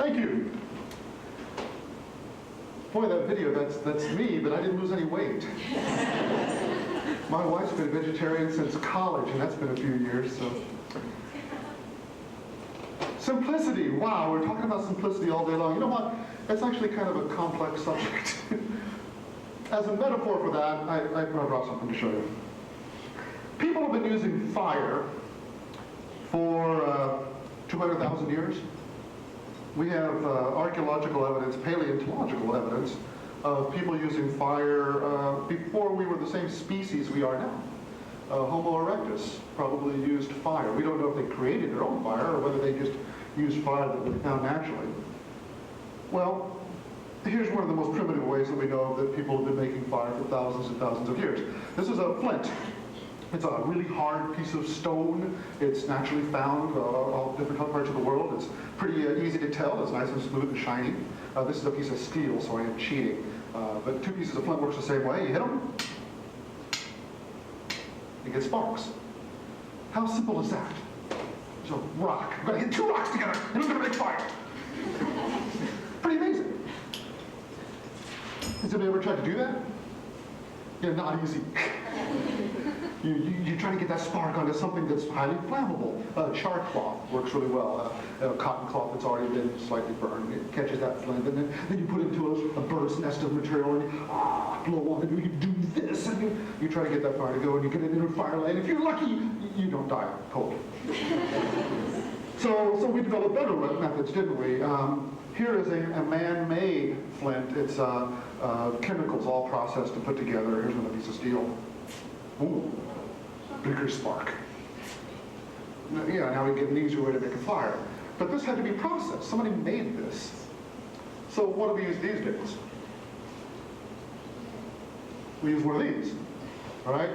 Thank you. Boy, that video, that's me, but I didn't lose any weight. My wife's been a vegetarian since college, and that's been a few years, so. Simplicity, wow, we're talking about simplicity all day long. You know what? It's actually kind of a complex subject. As a metaphor for that, I brought something to show you. People have been using fire for 200,000 years. We have archaeological evidence, paleontological evidence, of people using fire before we were the same species we are now. Homo erectus probably used fire. We don't know if they created their own fire or whether they just used fire that they found naturally. Well, here's one of the most primitive ways that we know that people have been making fire for thousands and thousands of years. This is a flint. It's a really hard piece of stone. It's naturally found all different parts of the world. It's pretty easy to tell. It's nice and smooth and shiny. This is a piece of steel, so I am cheating. But two pieces of flint works the same way. You hit them, you get sparks. How simple is that? There's a rock. I've got to hit two rocks together, and I'm going to make fire. Pretty amazing. Has anybody ever tried to do that? Yeah, not easy. You try to get that spark onto something that's highly flammable. Char cloth works really well. Cotton cloth that's already been slightly burned. It catches that flame, and then you put it into a bird's nest of material, and you blow on it, and you do this, and you try to get that fire to go, and you get it into a fire lane. If you're lucky, you don't die of cold. So we developed better methods, didn't we? Here is a man-made flint. It's chemicals all processed and put together. Here's another piece of steel. Ooh, bigger spark. Yeah, now we get an easier way to make a fire. But this had to be processed. Somebody made this. So what do we use these days? We use one of these, all right?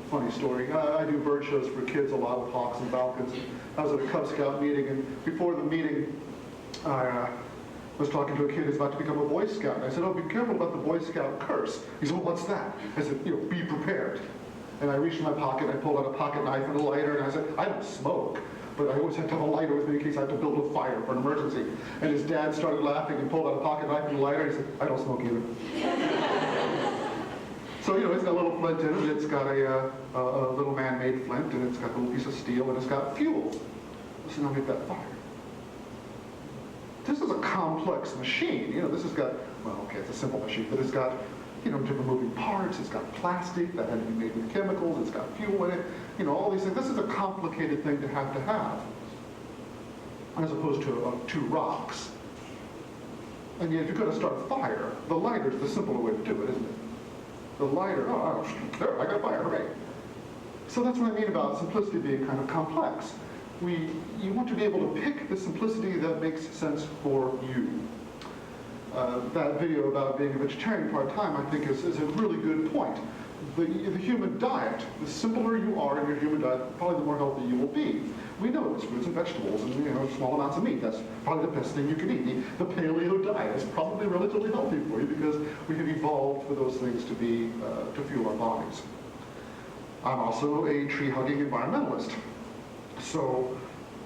Funny story. I do bird shows for kids a lot with hawks and falcons. I was at a Cub Scout meeting, and before the meeting, I was talking to a kid who's about to become a Boy Scout. And I said, oh, be careful about the Boy Scout curse. He said, well, what's that? I said, be prepared. And I reached in my pocket, I pulled out a pocket knife and a lighter, and I said, I don't smoke, but I always have to have a lighter with me in case I have to build a fire for an emergency. And his dad started laughing and pulled out a pocket knife and a lighter, and he said, I don't smoke either. So, it's got a little flint in it, it's got a little man-made flint, and it's got a little piece of steel, and it's got fuel. So now make that fire. This is a complex machine. This has got, well, okay, it's a simple machine, but it's got, different moving parts. It's got plastic that had to be made with chemicals. It's got fuel in it. All these things. This is a complicated thing to have, as opposed to two rocks. And yet, if you're going to start a fire, the lighter is the simpler way to do it, isn't it? The lighter, there, I got fire, hooray. So that's what I mean about simplicity being kind of complex. You want to be able to pick the simplicity that makes sense for you. That video about being a vegetarian part-time, I think, is a really good point. The human diet, the simpler you are in your human diet, probably the more healthy you will be. We know this, fruits and vegetables and small amounts of meat. That's probably the best thing you can eat. The paleo diet is probably relatively healthy for you because we have evolved for those things to fuel our bodies. I'm also a tree-hugging environmentalist. So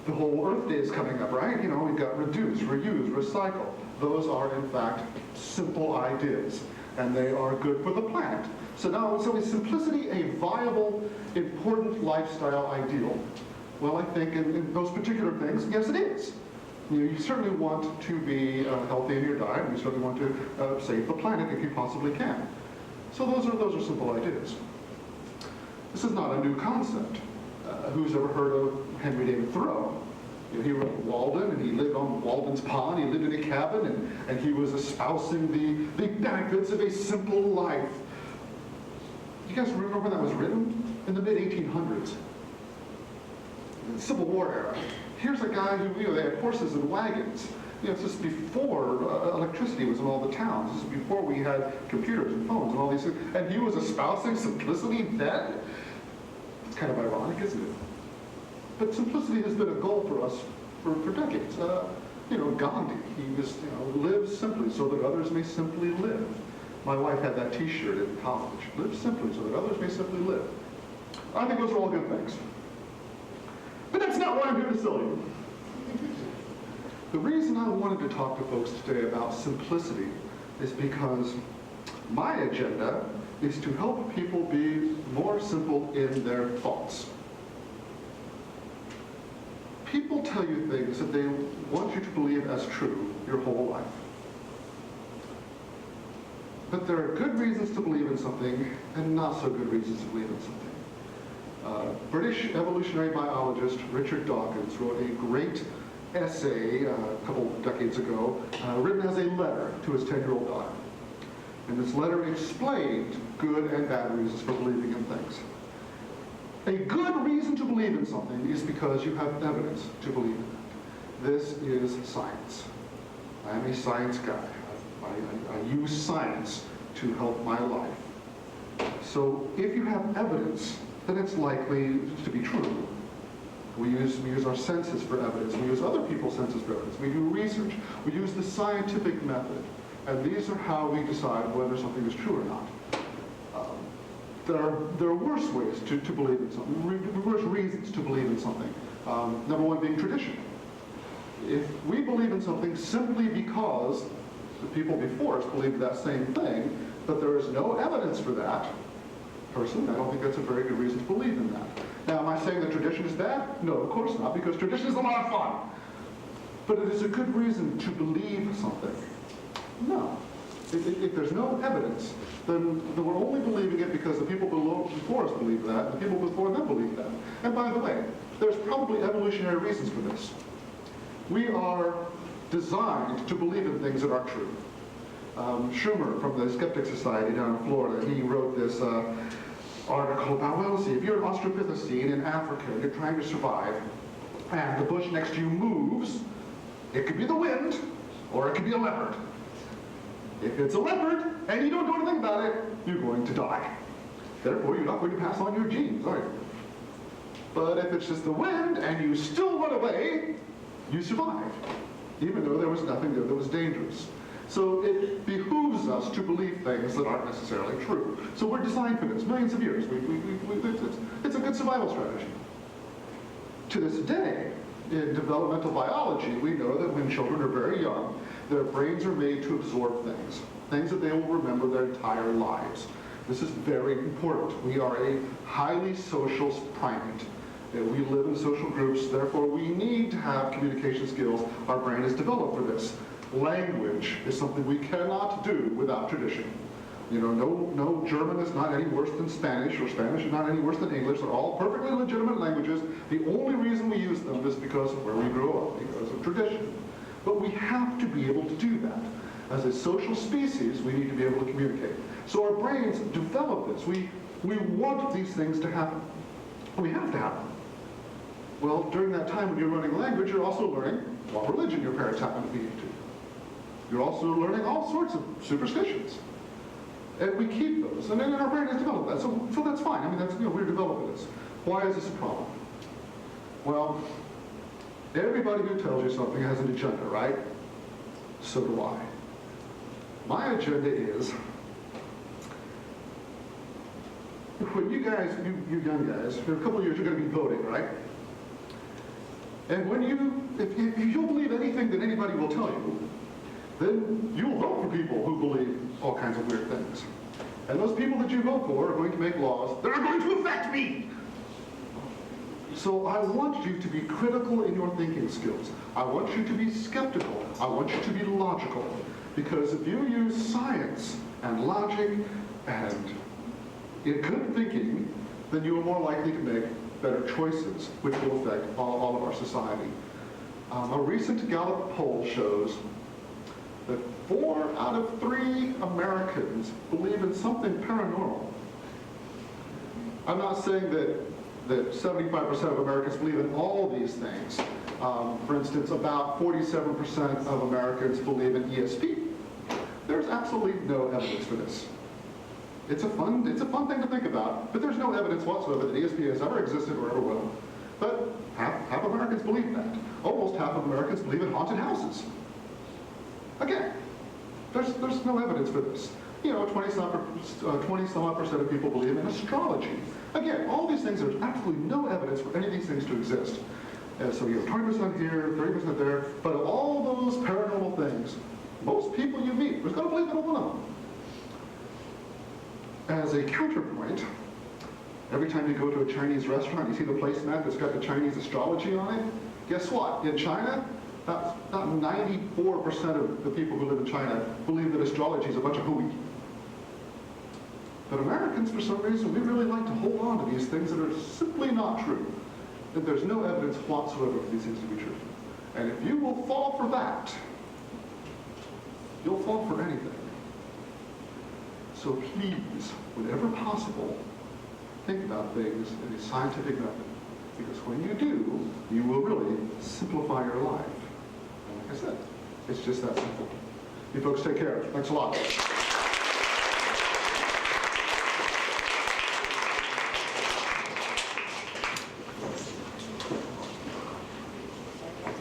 the whole Earth Day is coming up, right? We've got reduce, reuse, recycle. Those are, in fact, simple ideas, and they are good for the planet. So is simplicity a viable, important lifestyle ideal? Well, I think in those particular things, yes, it is. You certainly want to be healthy in your diet, and you certainly want to save the planet if you possibly can. So those are simple ideas. This is not a new concept. Who's ever heard of Henry David Thoreau? He wrote Walden, and he lived on Walden's Pond. He lived in a cabin, and he was espousing the benefits of a simple life. You guys remember when that was written? In the mid-1800s. In the Civil War era. Here's a guy who, they had horses and wagons. This is before electricity was in all the towns. This is before we had computers and phones and all these things. And he was espousing simplicity then? It's kind of ironic, isn't it? But simplicity has been a goal for us for decades. Gandhi, he was, live simply so that others may simply live. My wife had that t-shirt in college. Live simply so that others may simply live. I think those are all good things. But that's not why I'm here to sell you. The reason I wanted to talk to folks today about simplicity is because my agenda is to help people be more simple in their thoughts. People tell you things that they want you to believe as true your whole life. But there are good reasons to believe in something and not so good reasons to believe in something. British evolutionary biologist Richard Dawkins wrote a great essay a couple decades ago, written as a letter to his 10-year-old daughter. And this letter explained good and bad reasons for believing in things. A good reason to believe in something is because you have evidence to believe in it. This is science. I am a science guy. I use science to help my life. So if you have evidence, then it's likely to be true. We use our senses for evidence. We use other people's senses for evidence. We do research. We use the scientific method. And these are how we decide whether something is true or not. There are worse ways to believe in something, worse reasons to believe in something. Number one being tradition. If we believe in something simply because the people before us believed that same thing, but there is no evidence for that, personally, I don't think that's a very good reason to believe in that. Now, am I saying that tradition is bad? No, of course not, because tradition is a lot of fun. But it is a good reason to believe something. No. If there's no evidence, then we're only believing it because the people before us believe that, and the people before them believe that. And by the way, there's probably evolutionary reasons for this. We are designed to believe in things that are true. Schumer from the Skeptic Society down in Florida, he wrote this article about, well, let's see, if you're an Australopithecine in Africa, and you're trying to survive, and the bush next to you moves, it could be the wind, or it could be a leopard. If it's a leopard, and you don't do anything about it, you're going to die. Therefore, you're not going to pass on your genes, are you? But if it's just the wind, and you still run away, you survive, even though there was nothing there that was dangerous. So it behooves us to believe things that aren't necessarily true. So we're designed for this, millions of years. It's a good survival strategy. To this day, in developmental biology, we know that when children are very young, their brains are made to absorb things that they will remember their entire lives. This is very important. We are a highly social primate. We live in social groups, therefore we need to have communication skills. Our brain is developed for this. Language is something we cannot do without tradition. You know, no German is not any worse than Spanish, or Spanish is not any worse than English. They're all perfectly legitimate languages. The only reason we use them is because of where we grew up, because of tradition. But we have to be able to do that. As a social species, we need to be able to communicate. So our brains develop this. We want these things to happen. We have to have them. Well, during that time when you're learning language, you're also learning what religion your parents happen to be into. You're also learning all sorts of superstitions. And we keep those, and then our brain has developed that. So that's fine. I mean, that's, we're developing this. Why is this a problem? Well, everybody who tells you something has an agenda, right? So do I. My agenda is, when you guys, you young guys, in a couple of years you're going to be voting, right? And when if you believe anything that anybody will tell you, then you'll vote for people who believe all kinds of weird things. And those people that you vote for are going to make laws that are going to affect me. So I want you to be critical in your thinking skills. I want you to be skeptical. I want you to be logical. Because if you use science and logic and good thinking, then you are more likely to make better choices, which will affect all of our society. A recent Gallup poll shows that 4 out of 3 Americans believe in something paranormal. I'm not saying that 75% of Americans believe in all these things. For instance, about 47% of Americans believe in ESP. There's absolutely no evidence for this. It's a fun thing to think about, but there's no evidence whatsoever that ESP has ever existed or ever will. But half Americans believe that. Almost half of Americans believe in haunted houses. Again, there's no evidence for this. 20-some odd percent of people believe in astrology. Again, all these things, there's absolutely no evidence for any of these things to exist. So you have 20% here, 30% there, but of all those paranormal things, most people you meet are going to believe in one of them. As a counterpoint, every time you go to a Chinese restaurant, you see the placemat that's got the Chinese astrology on it. Guess what? In China, about 94% of the people who live in China believe that astrology is a bunch of hooey. But Americans, for some reason, we really like to hold on to these things that are simply not true. That there's no evidence whatsoever for these things to be true. And if you will fall for that, you'll fall for anything. So please, whenever possible, think about things in a scientific method. Because when you do, you will really simplify your life. And like I said, it's just that simple. You folks take care. Thanks a lot.